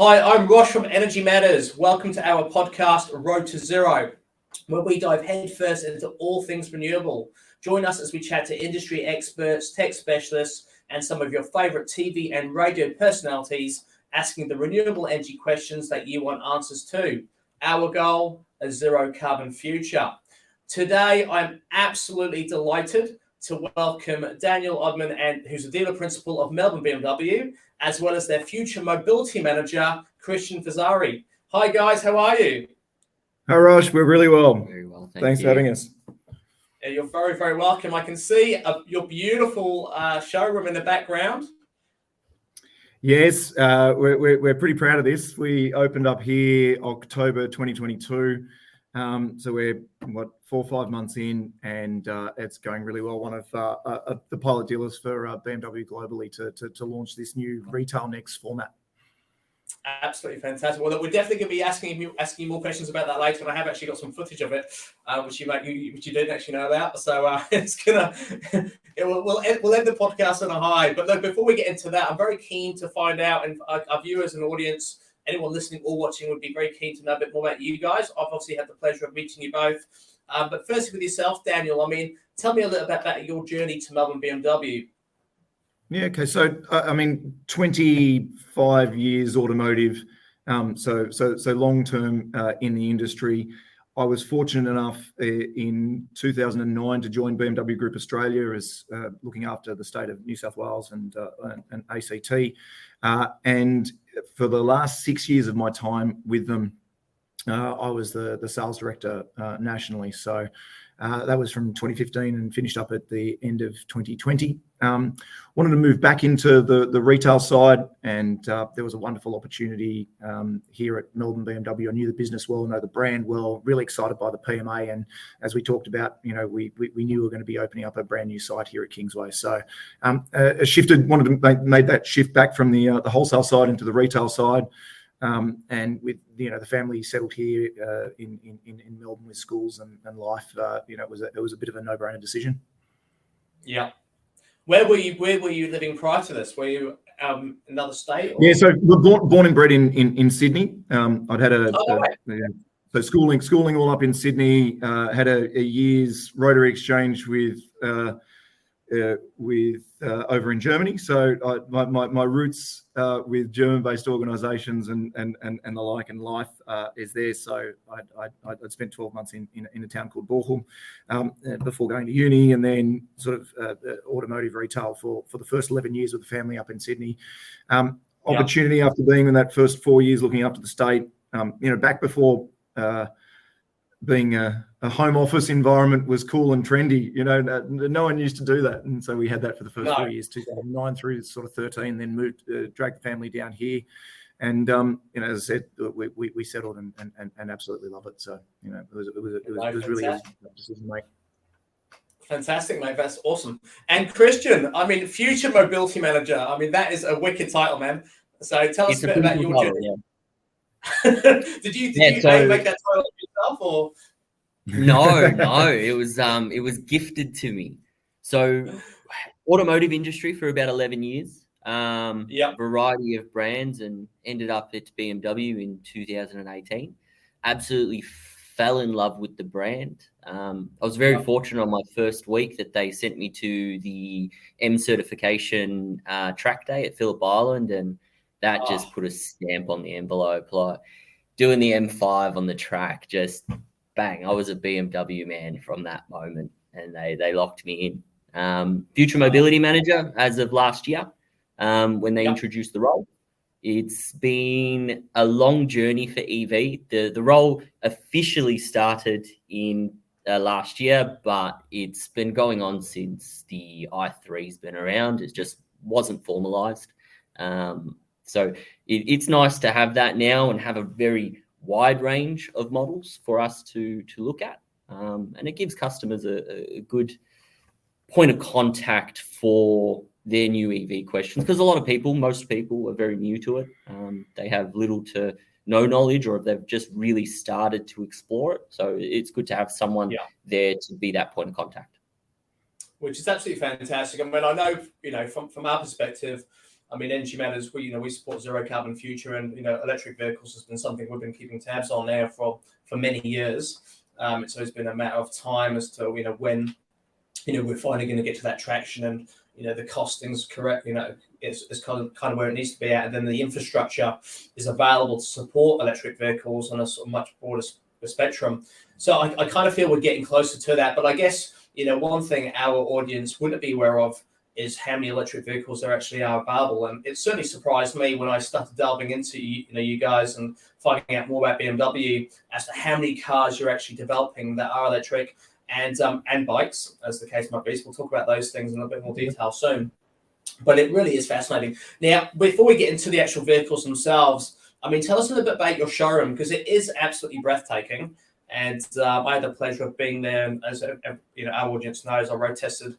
Hi, I'm Rosh from Energy Matters. Welcome to our podcast, Road to Zero, where we dive headfirst into all things renewable. Join us as we chat to industry experts, tech specialists, and some of your favorite TV and radio personalities, asking the renewable energy questions that you want answers to. Our goal, a zero carbon future. Today, I'm absolutely delighted to welcome Daniel Odman, who's the dealer principal of Melbourne BMW, as well as their future mobility manager, Christian Fazzari. Hi, guys. How are you? Hi, Rosh. We're really well. Very well. Thanks for having us. Yeah, you're very, very welcome. I can see your beautiful showroom in the background. Yes, we're pretty proud of this. We opened up here October 2022. So we're 4 or 5 months in, and it's going really well. One of the pilot dealers for BMW globally to launch this new Retail Next format. Absolutely fantastic. Well, we're definitely going to be asking you more questions about that later, and I have actually got some footage of it, which you didn't actually know about. So we'll end the podcast on a high. But look, before we get into that, I'm very keen to find out, and our viewers and audience, anyone listening or watching, would be very keen to know a bit more about you guys. I've obviously had the pleasure of meeting you both. But firstly, with yourself, Daniel, tell me a little bit about your journey to Melbourne BMW. Yeah, okay. So, 25 years automotive, so long-term in the industry. I was fortunate enough in 2009 to join BMW Group Australia as looking after the state of New South Wales and ACT. And for the last 6 years of my time with them, I was the sales director nationally. So that was from 2015 and finished up at the end of 2020. Wanted to move back into the retail side, and there was a wonderful opportunity here at Melbourne BMW. I knew the business well, know the brand well, really excited by the PMA. And as we talked about, we knew we were going to be opening up a brand new site here at Kingsway. So wanted to make that shift back from the wholesale side into the retail side. And with the family settled here in Melbourne with schools and life, it was a bit of a no-brainer decision. Yeah. Where were you living prior to this? Were you another state? Or? Yeah, so we're born and bred in Sydney. I'd had so schooling all up in Sydney. Had a year's Rotary exchange with over in Germany. So my roots with German-based organisations and the like in life is there. So I'd spent 12 months in a town called Bochum before going to uni, and then sort of automotive retail for the first 11 years with the family up in Sydney. Opportunity after being in that first 4 years looking after the state, back before being a home office environment was cool and trendy. No one used to do that. And so we had that for the first 4 years, 2009 through sort of 13, then moved, dragged the family down here. And, as I said, we settled and absolutely love it. So, it was really a decision to make. Fantastic, mate. That's awesome. And Christian, future mobility manager. That is a wicked title, man. So tell us a bit about your journey. Yeah. Did you make that title yourself, or? No, it was gifted to me. So automotive industry for about 11 years, variety of brands, and ended up at BMW in 2018. Absolutely fell in love with the brand. I was very fortunate on my first week that they sent me to the M certification track day at Phillip Island, and that just put a stamp on the envelope. Like doing the M5 on the track, just bang, I was a BMW man from that moment, and they locked me in. Future mobility manager as of last year, when they introduced the role. It's been a long journey for EV. The role officially started in last year, but it's been going on since the i3's been around. It just wasn't formalized. So it's nice to have that now and have a very wide range of models for us to look at. And it gives customers a good point of contact for their new EV questions, because most people are very new to it. They have little to no knowledge, or they've just really started to explore it. So it's good to have someone there to be that point of contact. Which is absolutely fantastic. I know, from our perspective, I mean, Energy Matters, we support zero carbon future, and electric vehicles has been something we've been keeping tabs on now for many years. So it's been a matter of time as to when we're finally going to get to that traction, and the costing's correct. It's kind of where it needs to be at, and then the infrastructure is available to support electric vehicles on a sort of much broader spectrum. So I kind of feel we're getting closer to that. But I guess one thing our audience wouldn't be aware of is how many electric vehicles there actually are available. And it certainly surprised me when I started delving into you guys and finding out more about BMW as to how many cars you're actually developing that are electric, and bikes, as the case might be. So we'll talk about those things in a bit more detail soon. But it really is fascinating. Now, before we get into the actual vehicles themselves, I mean, tell us a little bit about your showroom, because it is absolutely breathtaking. And I had the pleasure of being there, and as our audience knows, I road tested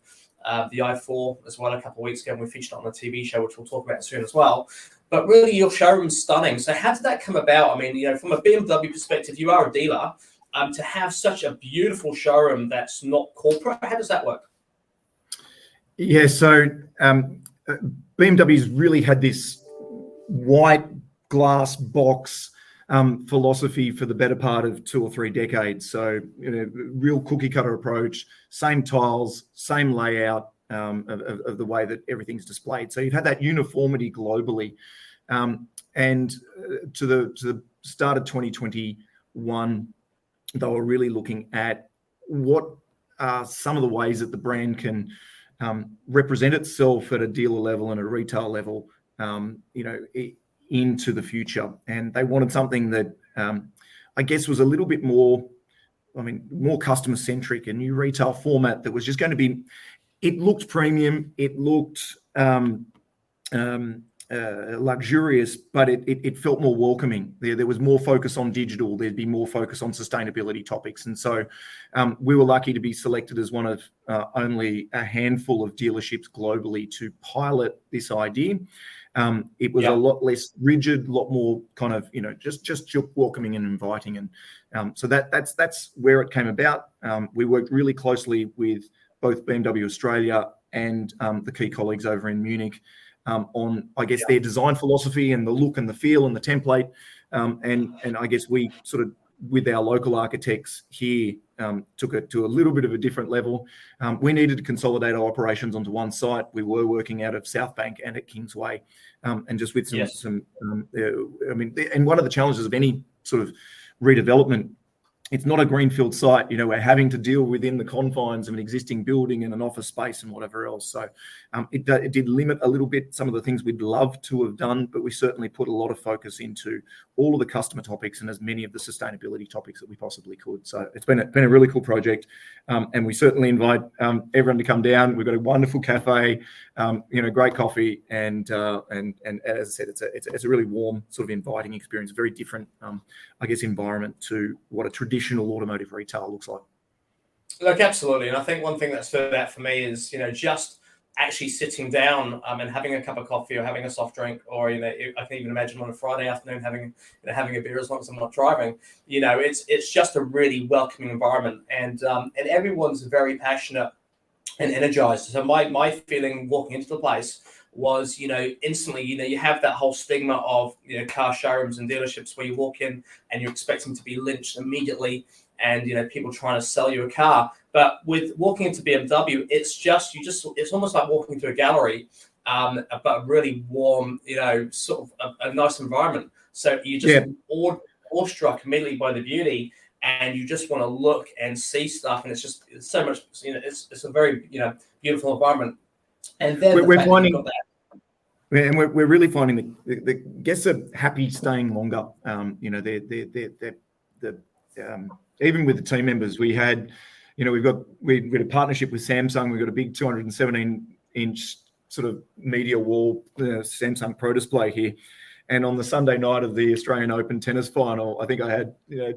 the i4 as well a couple of weeks ago, and we featured it on a TV show, which we'll talk about soon as well. But really, your showroom's stunning. So how did that come about? I mean, from a BMW perspective, you are a dealer. To have such a beautiful showroom that's not corporate, how does that work? Yeah, so BMW's really had this white glass box philosophy for the better part of 2 or 3 decades. So, real cookie cutter approach, same tiles, same layout of the way that everything's displayed. So you've had that uniformity globally. And to the start of 2021, they were really looking at what are some of the ways that the brand can represent itself at a dealer level and a retail level, into the future. And they wanted something that I guess was a little bit more customer centric, a new retail format that was just going to be, it looked premium, it looked luxurious, but it felt more welcoming. There was more focus on digital. There'd be more focus on sustainability topics. And so we were lucky to be selected as one of only a handful of dealerships globally to pilot this idea. It was a lot less rigid, a lot more kind of, just welcoming and inviting. And so that's where it came about. We worked really closely with both BMW Australia and the key colleagues over in Munich on, I guess, their design philosophy and the look and the feel and the template. And I guess we sort of, with our local architects here, took it to a little bit of a different level. We needed to consolidate our operations onto one site. We were working out of South Bank and at Kingsway, and just with some and one of the challenges of any sort of redevelopment, it's not a greenfield site. We're having to deal within the confines of an existing building and an office space and whatever else. So it did limit a little bit some of the things we'd love to have done, but we certainly put a lot of focus into all of the customer topics and as many of the sustainability topics that we possibly could. So it's been a really cool project, and we certainly invite everyone to come down. We've got a wonderful cafe, great coffee, and as I said, it's a really warm, sort of inviting experience, a very different, I guess, environment to what a traditional automotive retail looks like. Look, absolutely. And I think one thing that stood out for me is, just actually sitting down and having a cup of coffee or having a soft drink, or, I can even imagine on a Friday afternoon having a beer, as long as I'm not driving. It's just a really welcoming environment, and everyone's very passionate and energized. So my feeling walking into the place was, instantly, you have that whole stigma of, car showrooms and dealerships where you walk in and you're expecting to be lynched immediately, and, people trying to sell you a car. But with walking into BMW, it's almost like walking into a gallery, but really warm, sort of a nice environment. So you just awestruck immediately by the beauty, and you just want to look and see stuff. And it's so much, it's a very, beautiful environment. And then we're really finding the guests are happy staying longer. Even with the team members, we had a partnership with Samsung. We've got a big 217-inch sort of media wall Samsung Pro display here. And on the Sunday night of the Australian Open tennis final, I think I had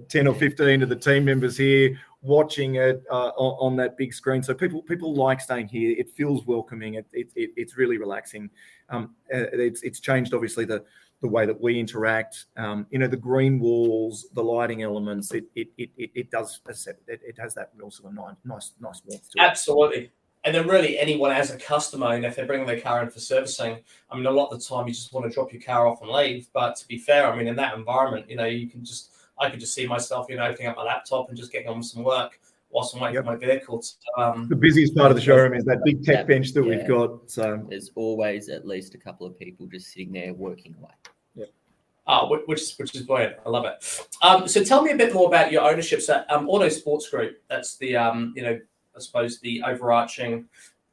10 or 15 of the team members here watching it on that big screen. So people like staying here. It feels welcoming. It's really relaxing. It's changed, obviously, the way that we interact. The green walls, the lighting elements. It does. It has that real sort of nice warmth to it. Absolutely. And then really anyone as a customer, if they're bringing their car in for servicing, I mean, a lot of the time you just want to drop your car off and leave. But to be fair, I mean, in that environment, I could just see myself, opening up my laptop and just getting on with some work whilst I'm waiting for my vehicle. The busiest part of the showroom is that big tech bench that we've got. So there's always at least a couple of people just sitting there working away. Which is brilliant. I love it. So tell me a bit more about your ownerships at Autosports Group. That's the I suppose the overarching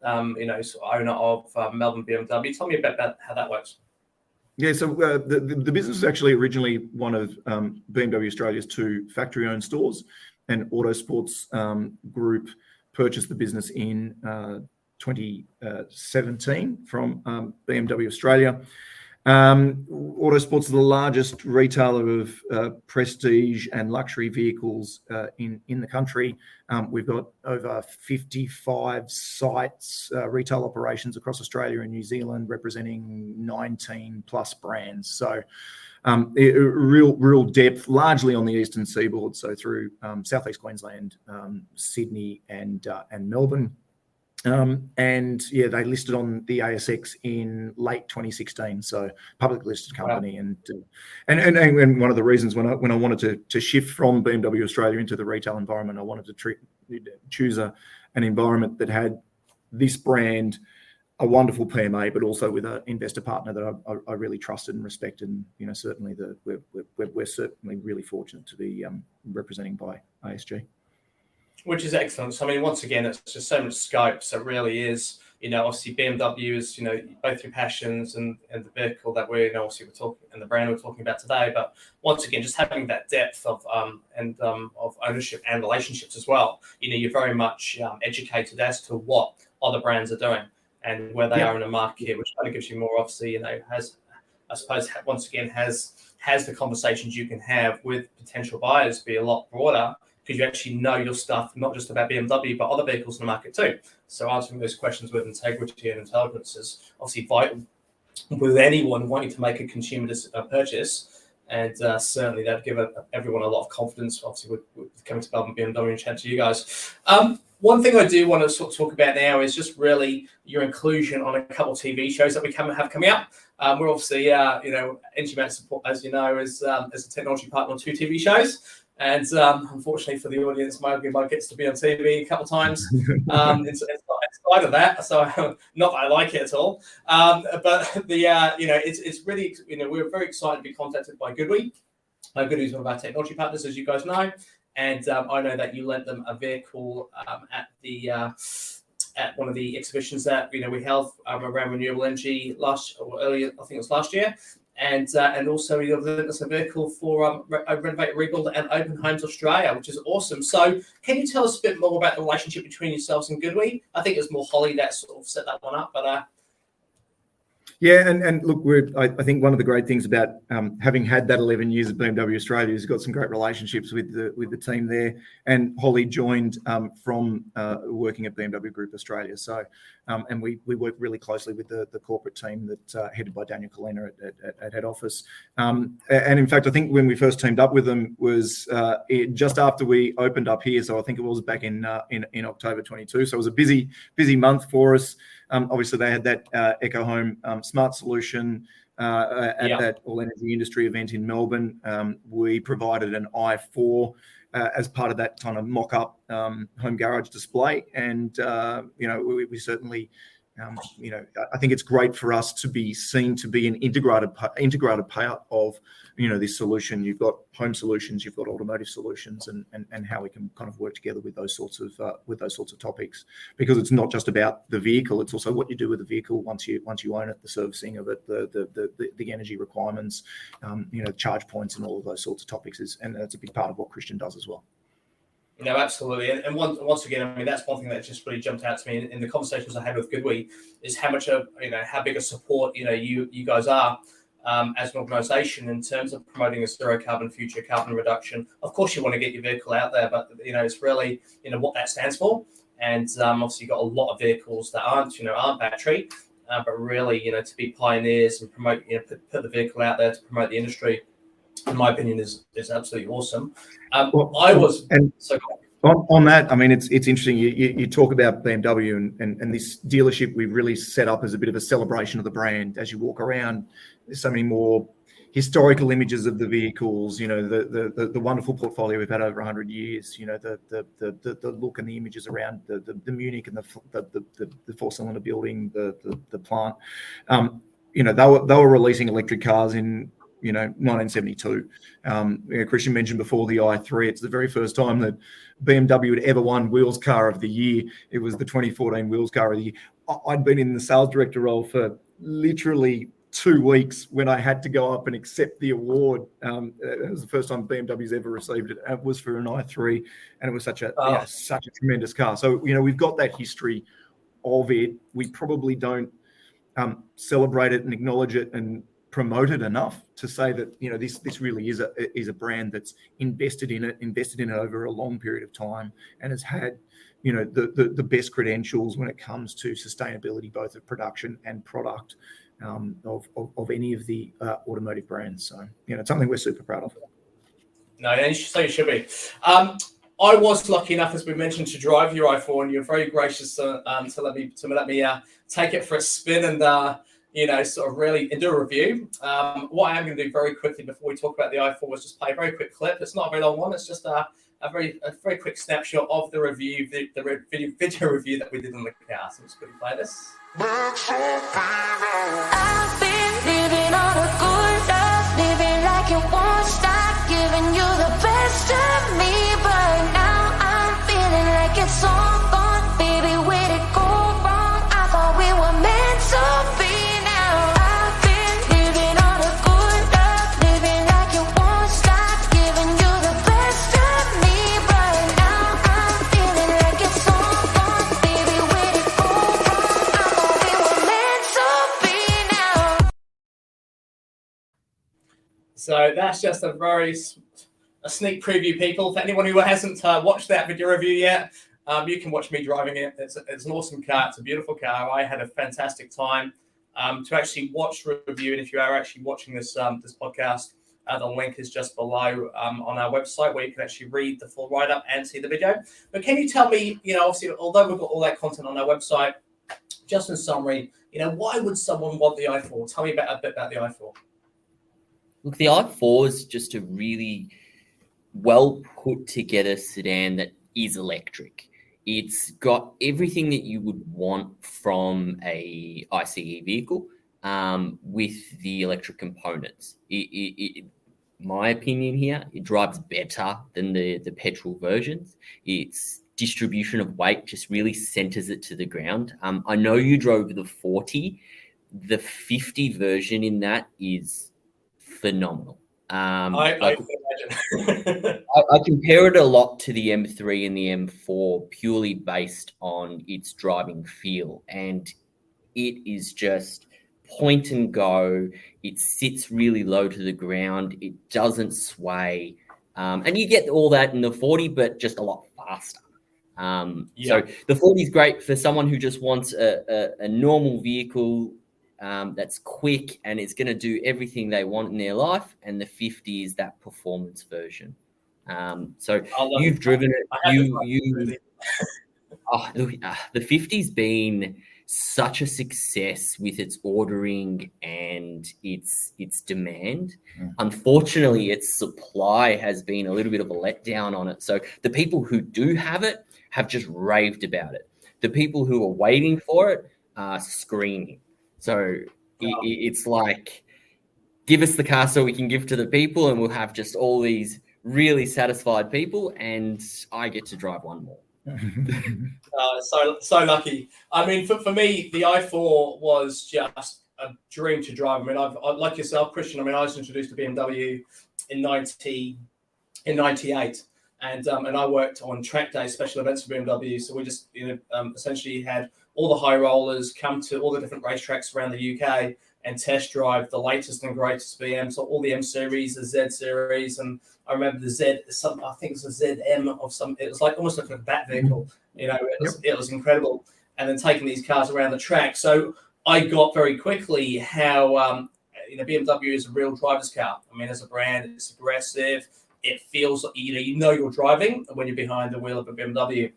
owner of Melbourne BMW. Tell me about how that works. Yeah, so the business was actually originally one of BMW Australia's 2 factory-owned stores, and Autosports Group purchased the business in 2017 from BMW Australia. Autosports is the largest retailer of prestige and luxury vehicles in the country. We've got over 55 sites, retail operations across Australia and New Zealand, representing 19 plus brands. So real depth, largely on the eastern seaboard, so through southeast Queensland, Sydney and Melbourne. They listed on the ASX in late 2016, so publicly listed company. Wow. And one of the reasons when I wanted to shift from BMW Australia into the retail environment, I wanted to choose an environment that had this brand, a wonderful PMA, but also with an investor partner that I really trusted and respected. And certainly we're certainly really fortunate to be representing by ASG. Which is excellent. So, I mean, once again, it's just so much scope. So it really is, obviously BMW is, both your passions and the vehicle that we're talking, and the brand we're talking about today. But once again, just having that depth of ownership and relationships as well. You're very much educated as to what other brands are doing and where they are in the market, which kind of gives you more, obviously, has the conversations you can have with potential buyers be a lot broader, because you actually know your stuff, not just about BMW, but other vehicles in the market too. So answering those questions with integrity and intelligence is obviously vital with anyone wanting to make a consumer purchase. And certainly that'd give everyone a lot of confidence, obviously, with coming to Melbourne BMW and chat to you guys. One thing I do want to sort of talk about now is just really your inclusion on a couple of TV shows that we have coming up. We're obviously, NGMAT support, as you know, as a technology partner on 2 TV shows. And unfortunately for the audience, my gets to be on TV a couple of times. It's not of that, so not that I like it at all. But it's really, we're very excited to be contacted by Goodwee. Goodwee is one of our technology partners, as you guys know, and I know that you lent them a vehicle at one of the exhibitions that we held around renewable energy last year. And also you lent us a vehicle for Renovate, Rebuild and Open Homes Australia, which is awesome. So can you tell us a bit more about the relationship between yourselves and Goodwee? I think it was more Holly that sort of set that one up, but yeah, and look, I think one of the great things about having had that 11 years at BMW Australia is got some great relationships with the team there. And Holly joined from working at BMW Group Australia. So, and we work really closely with the corporate team that headed by Daniel Odman at head office. And in fact, I think when we first teamed up with them was just after we opened up here. So I think it was back in October 22. So it was a busy month for us. Obviously, they had that Echo Home smart solution at that All Energy Industry event in Melbourne. We provided an i4 as part of that kind of mock-up home garage display. And, we certainly, I think it's great for us to be seen to be an integrated part of, this solution. You've got home solutions, you've got automotive solutions, and how we can kind of work together with those sorts of topics, because it's not just about the vehicle, it's also what you do with the vehicle once you own it, the servicing of it, the energy requirements, charge points and all of those sorts of topics and that's a big part of what Christian does as well. No, absolutely. And once again, I mean, that's one thing that just really jumped out to me in the conversations I had with Goodwee is how much of, how big a support, you guys are as an organisation in terms of promoting a zero carbon future, carbon reduction. Of course, you want to get your vehicle out there, but, it's really, what that stands for. And obviously, you've got a lot of vehicles that aren't battery, but really, to be pioneers and promote, put the vehicle out there to promote the industry, in my opinion, is absolutely awesome. On that, I mean, it's interesting. You talk about BMW and this dealership we've really set up as a bit of a celebration of the brand. As you walk around, there's so many more historical images of the vehicles. You know, the wonderful portfolio we've had over 100 years. You know, the look and the images around the Munich and the 4-cylinder building, the plant. You know, they were releasing electric cars in 1972. Christian mentioned before the i3. It's the very first time that BMW had ever won Wheels Car of the Year. It was the 2014 Wheels Car of the Year. I'd been in the sales director role for literally 2 weeks when I had to go up and accept the award. It was the first time BMW's ever received it. It was for an i3, and it was such a tremendous car. So we've got that history of it. We probably don't celebrate it and acknowledge it and promote it enough to say that this really is a brand that's invested in it over a long period of time and has had the best credentials when it comes to sustainability, both of production and product of any of the automotive brands. So it's something we're super proud of. No, and so you should be. I was lucky enough, as we mentioned, to drive your i4, and you're very gracious to let me take it for a spin and sort of really do a review. What I am going to do very quickly before we talk about the i4 is just play a very quick clip. It's not a very long one. It's just a very quick snapshot of the review, the video review that we did in the car. So I'm just going to play this. I've been living on a good life, living like it won't stop, giving you the best of me, but now I'm feeling like it's all gone. Baby, where'd it go wrong? I thought we were meant to be. Now I've been living on a good life, living like it won't stop, giving you the best of me, but now I'm feeling like it's all gone. Baby, where'd it go wrong? I thought we were meant to be now. So that's just a sneak preview, people. For anyone who hasn't watched that video review yet, you can watch me driving it. It's an awesome car. It's a beautiful car. I had a fantastic time to actually watch the review. And if you are actually watching this podcast, the link is just below on our website where you can actually read the full write-up and see the video. But can you tell me, obviously, although we've got all that content on our website, just in summary, why would someone want the i4? Tell me a bit about the i4. Look, the i4 is just a really well put together sedan that is electric. It's got everything that you would want from a ICE vehicle with the electric components. My opinion here, it drives better than the petrol versions. Its distribution of weight just really centers it to the ground. I know you drove the 40. The 50 version in that is phenomenal. I can imagine. I compare it a lot to the M3 and the M4 purely based on its driving feel, and it is just point and go. It sits really low to the ground. It doesn't sway, and you get all that in the 40, but just a lot faster. So the 40 is great for someone who just wants a normal vehicle that's quick and it's going to do everything they want in their life, and the 50 is that performance version. So you've driven it. The 50's been such a success with its ordering and its demand. Unfortunately, its supply has been a little bit of a letdown on it. So the people who do have it have just raved about it. The people who are waiting for it are screaming. So it's like, give us the car so we can give to the people, and we'll have just all these really satisfied people, and I get to drive one more. So lucky. I mean, for me, the i4 was just a dream to drive. I mean, I like yourself, Christian. I mean, I was introduced to BMW in 98, and I worked on track day special events for BMW. So we just essentially had all the high rollers come to all the different racetracks around the UK and test drive the latest and greatest BMs, so all the M series, the Z series, and I remember the Z. I think it's a ZM of some. It was like almost like a bat vehicle. It was incredible. And then taking these cars around the track. So I got very quickly how BMW is a real driver's car. I mean, as a brand, it's aggressive, it feels like, you know you're driving when you're behind the wheel of a BMW.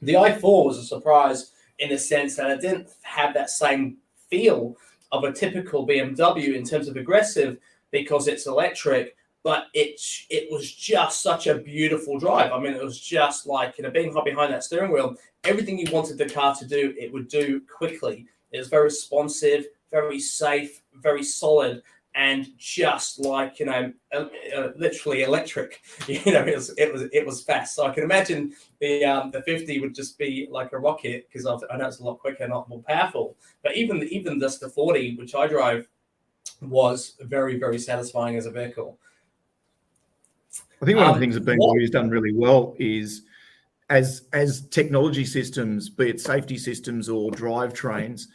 The i4 was a surprise in the sense that it didn't have that same feel of a typical BMW in terms of aggressive because it's electric, but it was just such a beautiful drive. I mean, it was just like, being behind that steering wheel, everything you wanted the car to do, it would do quickly. It was very responsive, very safe, very solid, and just like, literally electric. It was fast. So I can imagine the 50 would just be like a rocket because I know it's a lot quicker, not more powerful. But even just the 40, which I drove, was very, very satisfying as a vehicle. I think one of the things that BMW has done really well is as technology systems, be it safety systems or drivetrains,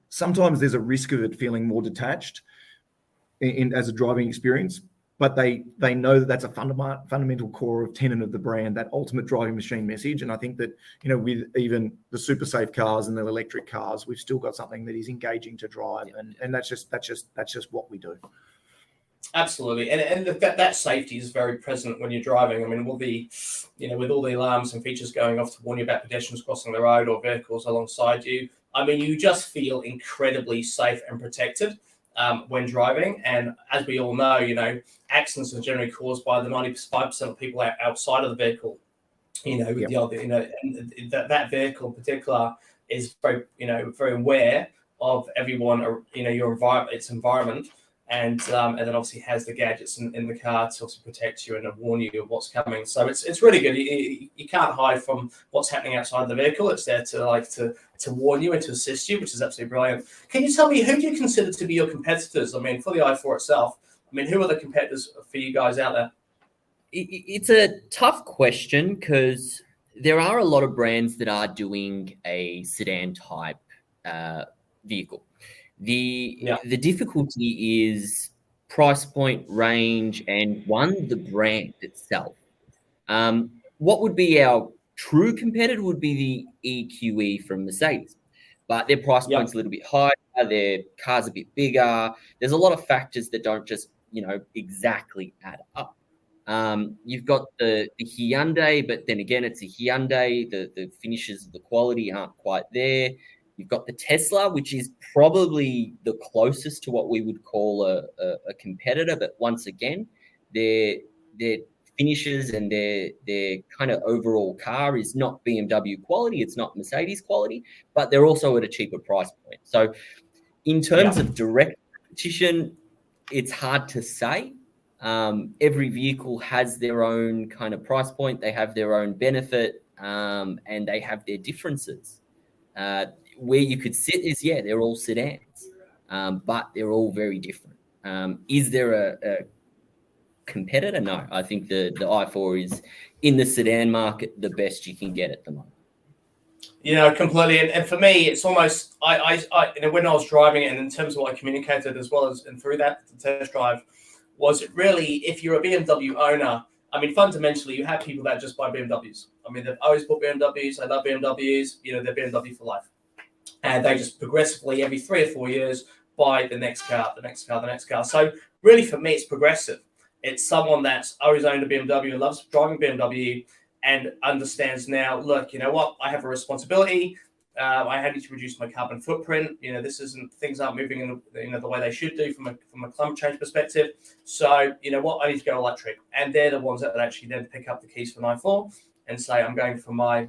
sometimes there's a risk of it feeling more detached as a driving experience, but they know that that's a fundamental core of tenet of the brand, that ultimate driving machine message. And I think that, with even the super safe cars and the electric cars, we've still got something that is engaging to drive, and that's just what we do. Absolutely, and that safety is very present when you're driving. I mean, with all the alarms and features going off to warn you about pedestrians crossing the road or vehicles alongside you. I mean, you just feel incredibly safe and protected when driving. And as we all know, accidents are generally caused by the 95% of people outside of the vehicle. With the other, and that vehicle in particular is very, very aware of everyone, your environment, its environment. And then obviously has the gadgets in the car to also protect you and to warn you of what's coming. So it's really good. You can't hide from what's happening outside the vehicle. It's there to warn you and to assist you, which is absolutely brilliant. Can you tell me, who do you consider to be your competitors? I mean, for the i4 itself, who are the competitors for you guys out there? It's a tough question because there are a lot of brands that are doing a sedan type vehicle. The difficulty is price point, range, and the brand itself. What would be our true competitor would be the EQE from Mercedes, but their price point's a little bit higher, their car's a bit bigger. There's a lot of factors that don't just exactly add up. You've got the Hyundai, but then again, it's a Hyundai. The finishes, the quality aren't quite there. You've got the Tesla, which is probably the closest to what we would call a competitor. But once again, their finishes and their kind of overall car is not BMW quality. It's not Mercedes quality, but they're also at a cheaper price point. So in terms of direct competition, it's hard to say. Every vehicle has their own kind of price point. They have their own benefit, and they have their differences. Where you could sit is, they're all sedans, but they're all very different. Is there a competitor? No, I think the i4 is in the sedan market the best you can get at the moment. Completely. And for me, it's almost I when I was driving it, and in terms of what I communicated as well as and through that test drive, was it really, if you're a BMW owner, fundamentally you have people that just buy BMWs. They've always bought BMWs. They love BMWs. They're BMW for life. And they just progressively, every 3 or 4 years, buy the next car, the next car, the next car. So really, for me, it's progressive. It's someone that's always owned a BMW and loves driving BMW and understands now, look, you know what? I have a responsibility. I need to reduce my carbon footprint. Things aren't moving in the way they should do from a climate change perspective. So you know what? I need to go electric. And they're the ones that actually then pick up the keys for an i4 and say, I'm going for my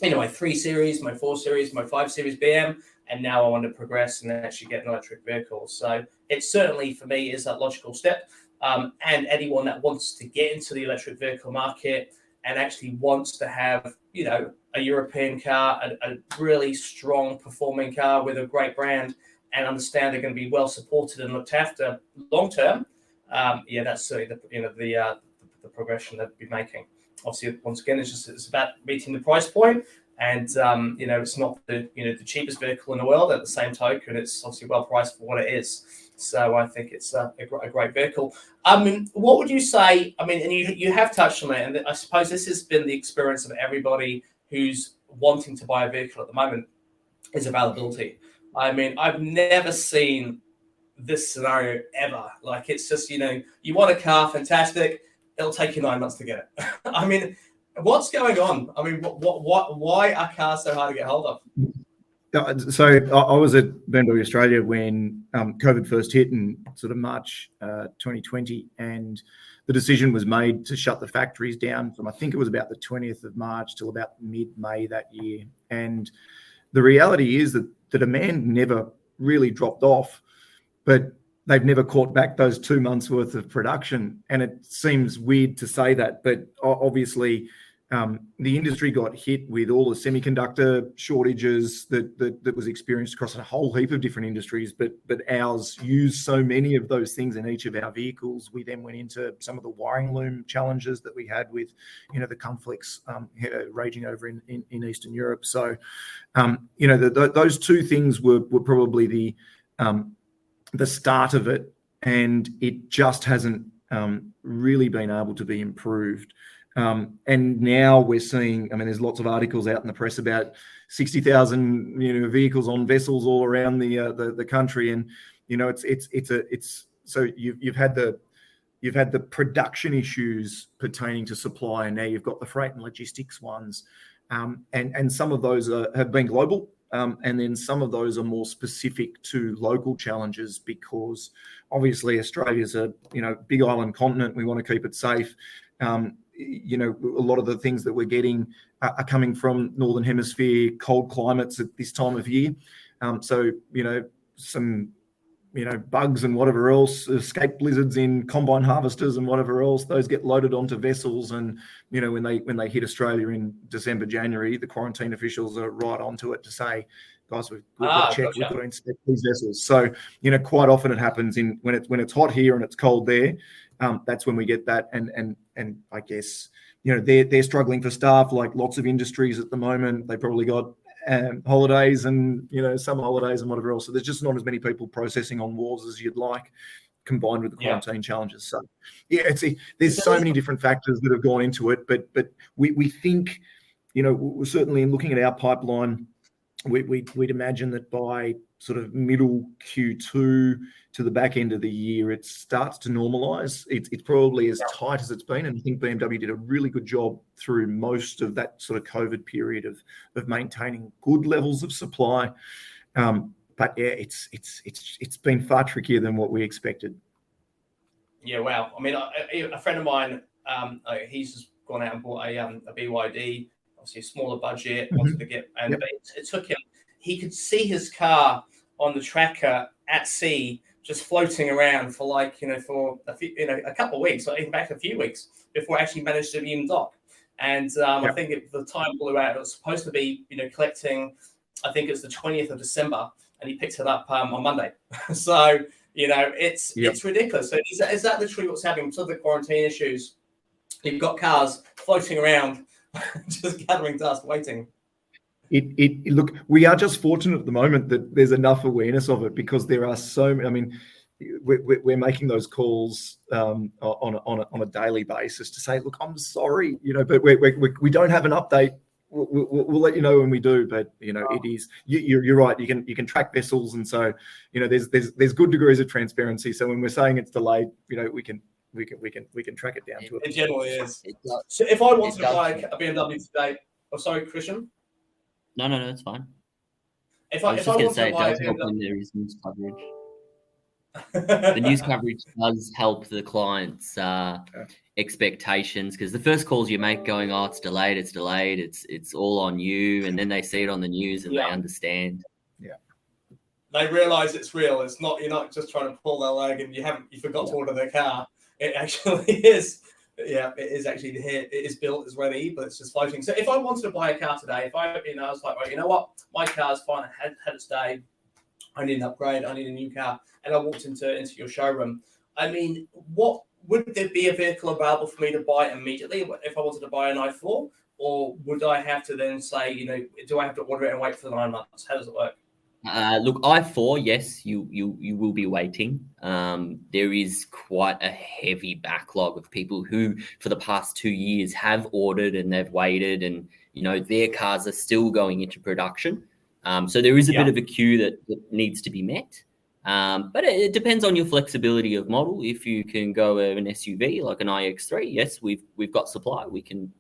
3 Series, my 4 Series, my 5 Series BM, and now I want to progress and actually get an electric vehicle. So it certainly, for me, is that logical step. And anyone that wants to get into the electric vehicle market and actually wants to have, a European car, a really strong performing car with a great brand, and understand they're going to be well supported and looked after long term. That's certainly the progression that we'll be making. Obviously, once again, it's about meeting the price point, and it's not the cheapest vehicle in the world. At the same token, it's obviously well priced for what it is. So I think it's a great vehicle. What would you say? And you have touched on it, and I suppose this has been the experience of everybody who's wanting to buy a vehicle at the moment, is availability. I've never seen this scenario ever. Like, it's just, you want a car, fantastic. it'll take you 9 months to get it. I mean, what's going on? I mean, why are cars so hard to get hold of? So I was at BMW Australia when COVID first hit in sort of March 2020, and the decision was made to shut the factories down from, I think it was about the 20th of March till about mid-May that year. And the reality is that the demand never really dropped off, but they've never caught back those 2 months worth of production. And it seems weird to say that, but obviously the industry got hit with all the semiconductor shortages that was experienced across a whole heap of different industries, but ours used so many of those things in each of our vehicles. We then went into some of the wiring loom challenges that we had with, the conflicts raging over in Eastern Europe. So, those two things were probably the start of it, and it just hasn't really been able to be improved. And now we're seeing, there's lots of articles out in the press about 60,000, vehicles on vessels all around the country. And, so you've had the production issues pertaining to supply, and now you've got the freight and logistics ones. And some of those have been global. And then some of those are more specific to local challenges, because obviously Australia's a big island continent. We want to keep it safe. A lot of the things that we're getting are coming from Northern Hemisphere cold climates at this time of year. So some bugs and whatever else, escape blizzards in combine harvesters and whatever else, those get loaded onto vessels. And when they hit Australia in December, January, the quarantine officials are right onto it to say, guys, we've got to check, we've got to inspect these vessels. So quite often it happens when it's hot here and it's cold there. That's when we get that, and I guess they're struggling for staff, like lots of industries at the moment. They probably got holidays and summer holidays and whatever else. So there's just not as many people processing on wharves as you'd like, combined with the quarantine challenges. So there's so many different factors that have gone into it. But we think, certainly in looking at our pipeline, we'd imagine that by sort of middle Q2 to the back end of the year, it starts to normalise. It's probably as tight as it's been, and I think BMW did a really good job through most of that sort of COVID period of maintaining good levels of supply. But yeah, it's been far trickier than what we expected. Yeah, wow. I mean, a friend of mine, he's just gone out and bought a BYD, obviously a smaller budget, wanted to get, and it took him. He could see his car on the tracker at sea, just floating around for for a couple of weeks, or even back a few weeks before it actually managed to be in dock. And I think the time blew out. It was supposed to be collecting, I think it's the 20th of December, and he picked it up on Monday. So it's ridiculous. So is that literally what's happening? Because of the quarantine issues, you've got cars floating around, just gathering dust, waiting. Look, we are just fortunate at the moment that there's enough awareness of it, because there are so many. I mean, we're making those calls on a daily basis to say, look, I'm sorry, but we don't have an update. We'll let you know when we do. But it is you're right. You can track vessels, and so there's good degrees of transparency. So when we're saying it's delayed, we can track it down to it. It generally is. So if I wanted to buy a BMW today, sorry, Christian. No, it's fine. If I wanted to buy a BMW, there is news coverage. The news coverage does help the clients' expectations, because the first calls you make going, oh, it's delayed, it's all on you, and then they see it on the news and they understand. Yeah. They realise it's real. It's not, you're not just trying to pull their leg and you forgot to order their car. It actually is. Yeah, it is actually here. It is built, it's ready, but it's just floating. So if I wanted to buy a car today, if I was like, well, you know what, my car's fine, I had its day, I need an upgrade, I need a new car, and I walked into your showroom. I mean, what would there be a vehicle available for me to buy immediately if I wanted to buy an i4, or would I have to then say, do I have to order it and wait for the 9 months? How does it work? Look, i4, yes, you will be waiting. There is quite a heavy backlog of people who, for the past 2 years, have ordered and they've waited, and their cars are still going into production. So there is a bit of a queue that needs to be met. But it depends on your flexibility of model. If you can go an SUV like an iX3, yes, we've got supply. We can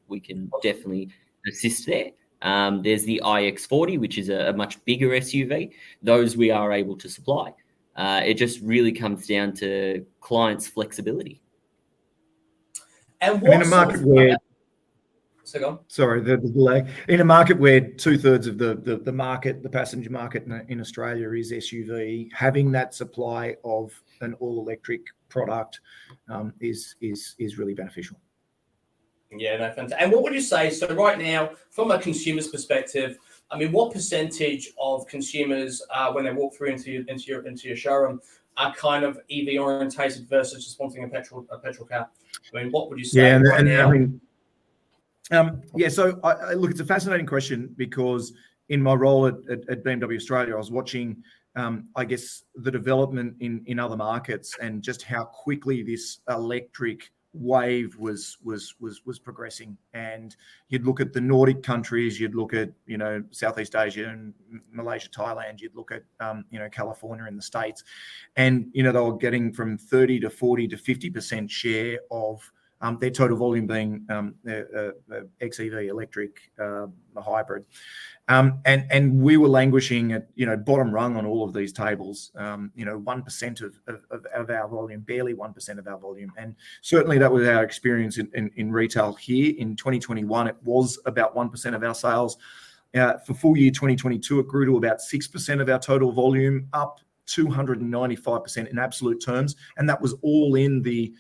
definitely assist there. There's the iX40, which is a much bigger SUV. Those we are able to supply. It just really comes down to clients' flexibility. And in a market where, the delay. In a market where 2/3 of the market, the passenger market in Australia is SUV, having that supply of an all-electric product is really beneficial. Yeah, no, fantastic. And what would you say? So right now, from a consumer's perspective, I mean, what percentage of consumers, when they walk through into your showroom, are kind of EV orientated versus just wanting a petrol car? I mean, what would you say right now? I mean, so I look, it's a fascinating question because in my role at BMW Australia, I was watching, I guess, the development in other markets and just how quickly this electric wave was progressing. And you'd look at the Nordic countries, you'd look at Southeast Asia and Malaysia, Thailand, you'd look at California and the States, and they were getting from 30 to 40 to 50% share of their total volume being XEV, electric, hybrid. And we were languishing at, bottom rung on all of these tables, 1% of our volume, barely 1% of our volume. And certainly that was our experience in retail here. In 2021, it was about 1% of our sales. For full year 2022, it grew to about 6% of our total volume, up 295% in absolute terms. And that was all in the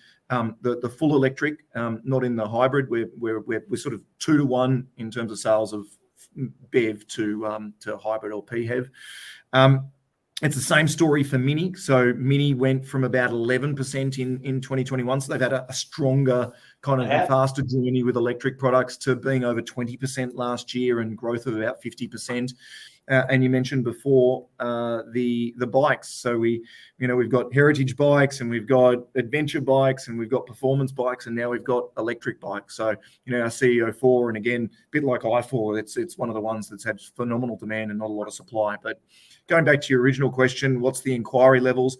full electric, not in the hybrid. We're sort of 2 to 1 in terms of sales of BEV to hybrid or PHEV. It's the same story for Mini. So Mini went from about 11% in 2021. So they've had a stronger kind of a faster journey with electric products to being over 20% last year and growth of about 50%. And you mentioned before the bikes. So we've got heritage bikes and we've got adventure bikes and we've got performance bikes and now we've got electric bikes. So our CEO4, and again, a bit like i4, it's one of the ones that's had phenomenal demand and not a lot of supply. But going back to your original question, what's the inquiry levels?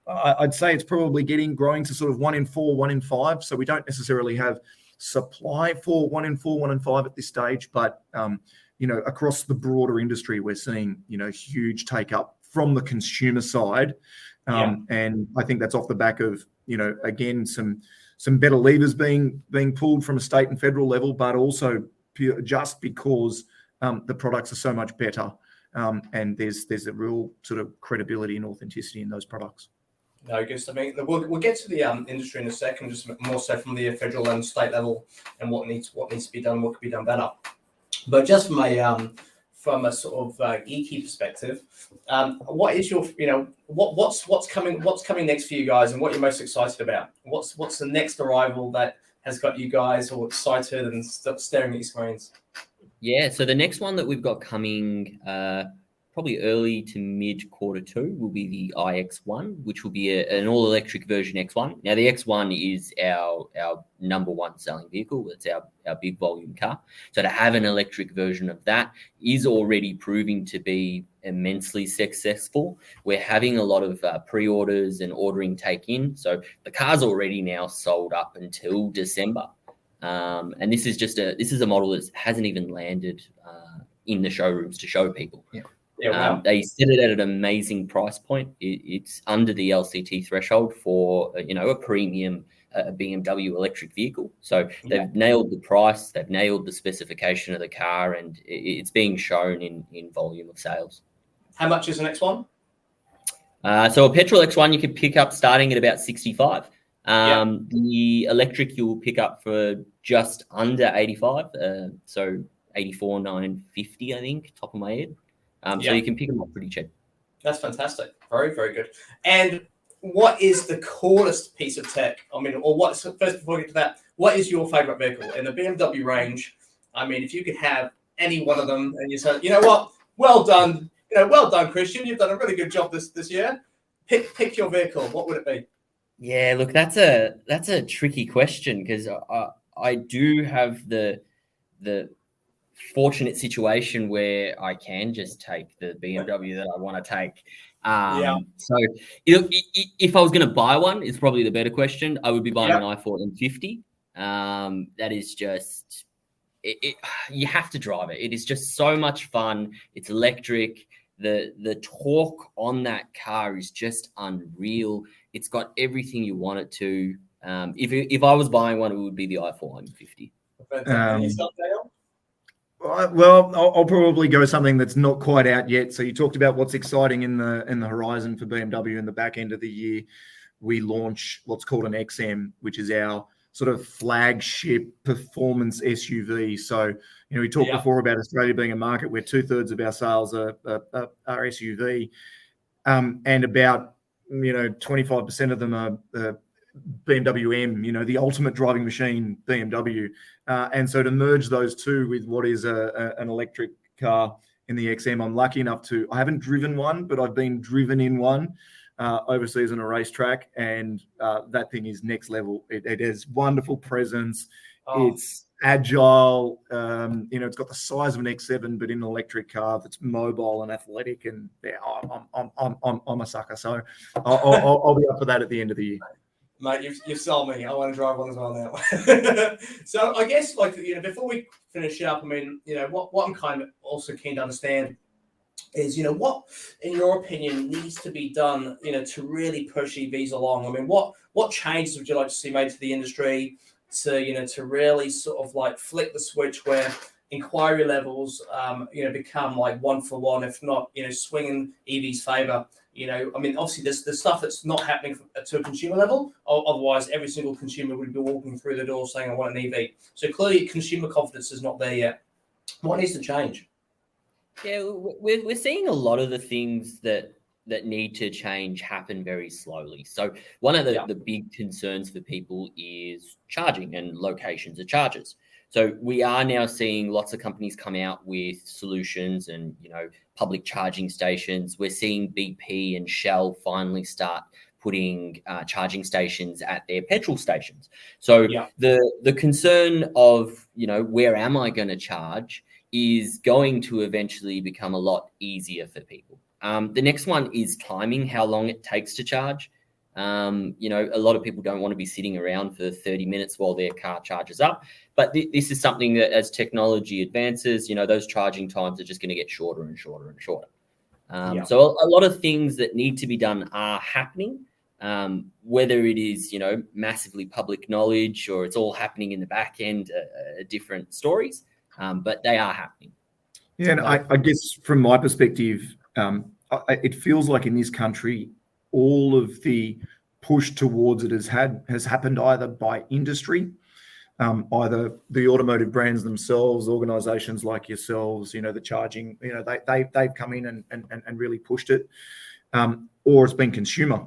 I'd say it's probably growing to sort of 1 in 4, 1 in 5. So we don't necessarily have supply for 1 in 4, 1 in 5 at this stage, but across the broader industry, we're seeing, huge take up from the consumer side. And I think that's off the back of, again, some better levers being pulled from a state and federal level, but also just because the products are so much better. And there's a real sort of credibility and authenticity in those products. No, I guess, I mean, we'll get to the industry in a second, just more so from the federal and state level and what needs to be done, what could be done better. But just from a sort of geeky perspective, what is your, what's coming next for you guys, and what you're most excited about? What's the next arrival that has got you guys all excited and staring at your screens? Yeah, so the next one that we've got coming probably early to mid Q2 will be the iX1, which will be an all-electric version X1. Now, the X1 is our number one selling vehicle. It's our big volume car. So to have an electric version of that is already proving to be immensely successful. We're having a lot of pre-orders and ordering take in. So the car's already now sold up until December. And this is a model that hasn't even landed in the showrooms to show people. Yeah. Wow. They set it at an amazing price point. It's under the LCT threshold for a premium BMW electric vehicle. So they've nailed the price, they've nailed the specification of the car, and it's being shown in volume of sales. How much is the next one? So a petrol X1 you can pick up starting at about 65. The electric you'll pick up for just under 85. So 84,950, I think, top of my head. So you can pick them up pretty cheap. That's fantastic. Very, very good. And what is the coolest piece of tech? I mean, first before we get to that, what is your favorite vehicle in the BMW range? I mean, if you could have any one of them and you say, you know what, well done, Christian, you've done a really good job this year. Pick your vehicle. What would it be? Yeah, look, that's a tricky question because I do have the fortunate situation where I can just take the BMW that I want to take. So if I was going to buy one, it's probably the better question. I would be buying an i4 M50. That is just you have to drive it. It is just so much fun. It's electric. The torque on that car is just unreal. It's got everything you want it to. If I was buying one, it would be the i4 M50. Well, I'll probably go something that's not quite out yet. So you talked about what's exciting in the horizon for BMW in the back end of the year. We launch what's called an XM, which is our sort of flagship performance SUV. So, we talked before about Australia being a market where 2/3 of our sales are SUV, and about 25% of them are BMW M, the ultimate driving machine, BMW. And so to merge those two with what is an electric car in the XM, I'm lucky enough I haven't driven one, but I've been driven in one overseas on a racetrack, and that thing is next level. It has wonderful presence. It's agile. It's got the size of an X7, but in an electric car that's mobile and athletic. And I'm a sucker. So I'll be up for that at the end of the year. Mate, you've sold me. I want to drive one as well now. So I guess, before we finish up, I mean, what I'm kind of also keen to understand is, what, in your opinion, needs to be done, to really push EVs along? I mean, what changes would you like to see made to the industry to really sort of flick the switch where inquiry levels, become like 1-for-1, if not, swing in EV's favour? I mean, obviously there's stuff that's not happening to a consumer level. Otherwise, every single consumer would be walking through the door saying, I want an EV. So clearly consumer confidence is not there yet. What needs to change? Yeah, we're seeing a lot of the things that need to change happen very slowly. So one of the big concerns for people is charging and locations of chargers. So we are now seeing lots of companies come out with solutions and, public charging stations. We're seeing BP and Shell finally start putting charging stations at their petrol stations. So the concern of, where am I going to charge is going to eventually become a lot easier for people. The next one is timing, how long it takes to charge. A lot of people don't want to be sitting around for 30 minutes while their car charges up. But this is something that as technology advances, those charging times are just going to get shorter and shorter and shorter. So a lot of things that need to be done are happening, whether it is, massively public knowledge or it's all happening in the back end, different stories, but they are happening. Yeah, and I guess from my perspective, it feels like in this country, all of the push towards it has happened either by industry, either the automotive brands themselves, organisations like yourselves, the charging, they've come in and really pushed it, or it's been consumer.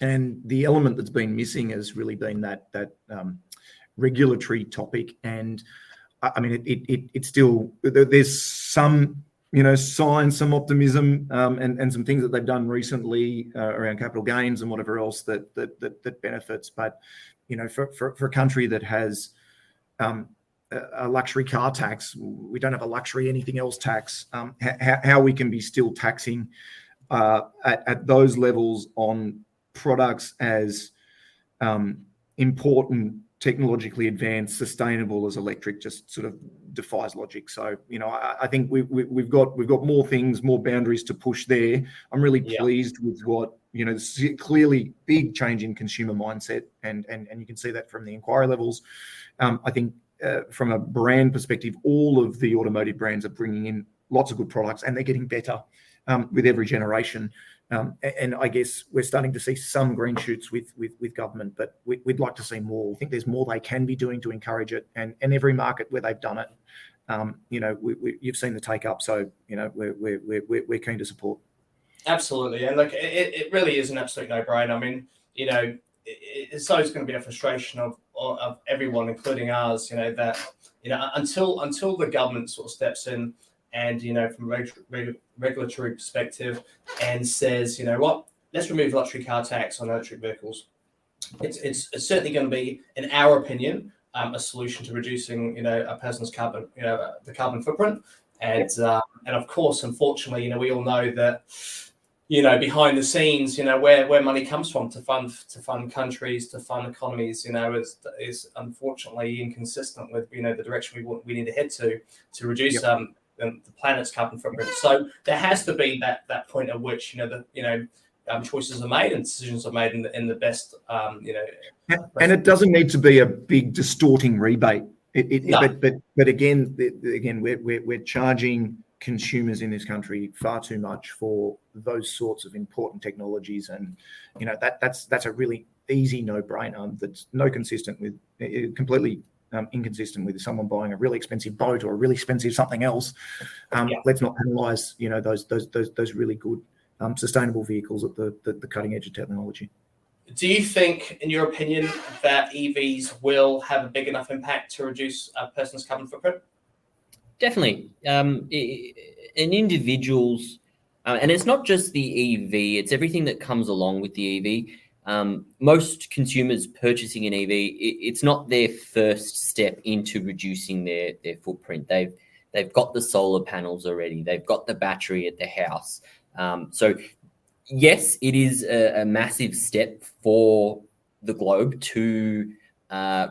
And the element that's been missing has really been that regulatory topic. And I mean, it's still, there's some signs, some optimism, and some things that they've done recently around capital gains and whatever else that benefits. But for a country that has a luxury car tax, we don't have a luxury anything else tax. How we can be still taxing at those levels on products as important, technologically advanced, sustainable as electric just sort of defies logic. So, I think we've got more things, more boundaries to push there. I'm really pleased with what, clearly big change in consumer mindset. And you can see that from the inquiry levels. I think from a brand perspective, all of the automotive brands are bringing in lots of good products and they're getting better with every generation. And I guess we're starting to see some green shoots with government, but we'd like to see more. We think there's more they can be doing to encourage it. And every market where they've done it, you've seen the take up. So, we're keen to support. Absolutely. And look, it really is an absolute no-brainer. I mean, it's always going to be a frustration of everyone, including ours, that, until the government sort of steps in and, from a regulatory perspective and says, what, let's remove luxury car tax on electric vehicles. It's certainly going to be, in our opinion, a solution to reducing, a person's carbon, the carbon footprint. And of course, unfortunately, we all know that, behind the scenes, where money comes from to fund countries, to fund economies, is unfortunately inconsistent with the direction we need to head to reduce the planet's carbon footprint. So there has to be that point at which choices are made and decisions are made in the best and it doesn't need to be a big distorting rebate. But again, we're charging consumers in this country far too much for those sorts of important technologies, and that's a really easy no-brainer that's completely inconsistent with someone buying a really expensive boat or a really expensive something else. Let's not penalise those really good sustainable vehicles at the cutting edge of technology. Do you think, in your opinion, that EVs will have a big enough impact to reduce a person's carbon footprint? Definitely. And individuals, and it's not just the EV, it's everything that comes along with the EV. Most consumers purchasing an EV, it's not their first step into reducing their footprint. They've got the solar panels already. They've got the battery at the house. So yes, it is a massive step for the globe to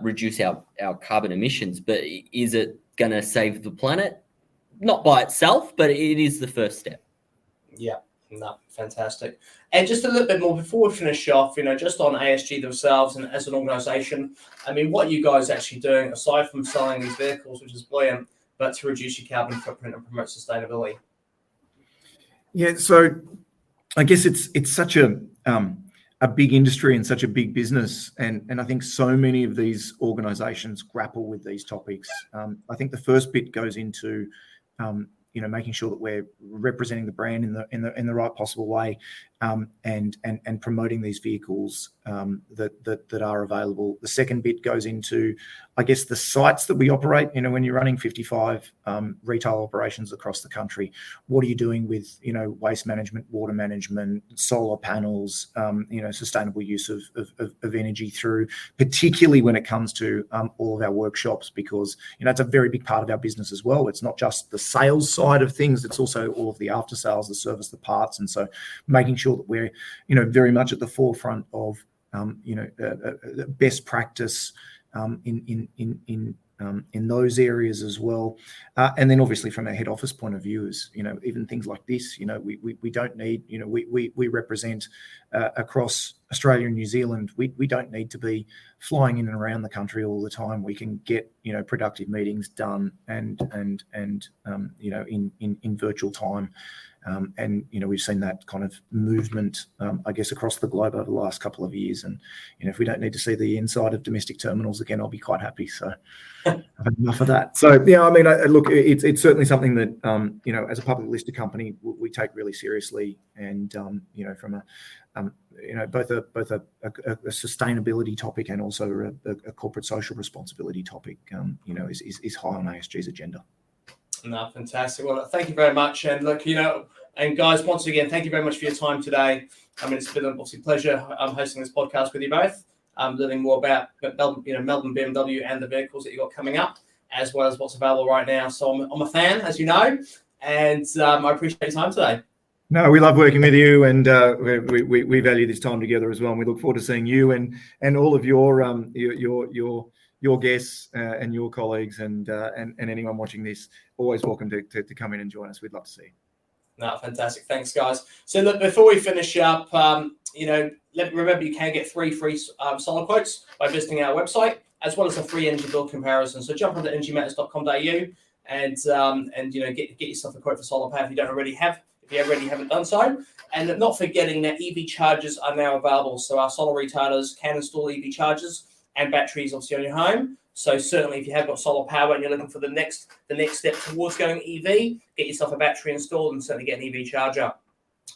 reduce our carbon emissions, but is it going to save the planet? Not by itself, but it is the first step. Yeah, no, fantastic. And just a little bit more before we finish off, just on ASG themselves and as an organisation, I mean, what are you guys actually doing aside from selling these vehicles, which is brilliant, but to reduce your carbon footprint and promote sustainability? Yeah, so I guess it's such a big industry and such a big business, and I think so many of these organisations grapple with these topics. I think the first bit goes into making sure that we're representing the brand in the right possible way, and promoting these vehicles that are available. The second bit goes into, I guess, the sites that we operate. When you're running 55 retail operations across the country, what are you doing with waste management, water management, solar panels, sustainable use of energy through, particularly when it comes to all of our workshops, because it's a very big part of our business as well. It's not just the sales side of things; it's also all of the after sales, the service, the parts, and so making sure that we're very much at the forefront of best practice in those areas as well, and then obviously from a head office point of view, is even things like this. We don't need we represent across Australia and New Zealand. We don't need to be flying in and around the country all the time. We can get productive meetings done and in virtual time. And we've seen that kind of movement, I guess, across the globe over the last couple of years. And if we don't need to see the inside of domestic terminals again, I'll be quite happy. So I've had enough of that. So yeah, I mean, look, it's certainly something that as a public listed company we take really seriously, and from both a sustainability topic and also a corporate social responsibility topic, is high on ASG's agenda. No, fantastic. Well, thank you very much. And look, and guys, once again, thank you very much for your time today. I mean, it's been obviously a pleasure hosting this podcast with you both, learning more about Melbourne BMW and the vehicles that you've got coming up, as well as what's available right now. So I'm a fan, as you know, and I appreciate your time today. No, we love working with you, and we value this time together as well. And we look forward to seeing you and all of your guests and your colleagues and anyone watching this. Always welcome to come in and join us. We'd love to see you. No, fantastic. Thanks, guys. So look, before we finish up, remember you can get 3 free solar quotes by visiting our website, as well as a free energy bill comparison. So jump onto energymatters.com.au and get yourself a quote for solar power if you already haven't done so. And not forgetting that EV chargers are now available. So our solar retailers can install EV chargers and batteries obviously on your home. So certainly if you have got solar power and you're looking for the next step towards going EV, get yourself a battery installed and certainly get an EV charger.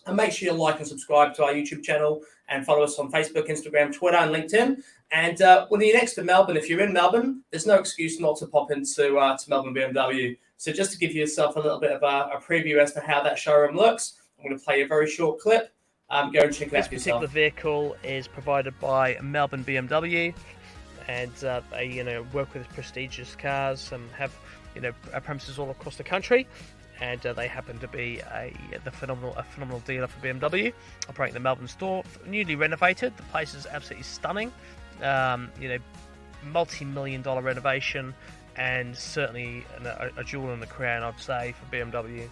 And make sure you like and subscribe to our YouTube channel and follow us on Facebook, Instagram, Twitter and LinkedIn. And when you're next to Melbourne, if you're in Melbourne, there's no excuse not to pop into to Melbourne BMW. So just to give yourself a little bit of a preview as to how that showroom looks, I'm going to play a very short clip. Go and check it out for yourself. This particular vehicle is provided by Melbourne BMW. And they, work with prestigious cars and have, premises all across the country. and they happen to be a phenomenal dealer for BMW, operating the Melbourne store, newly renovated. The place is absolutely stunning. Multi-million-dollar renovation, and certainly a jewel in the crown, I'd say, for BMW.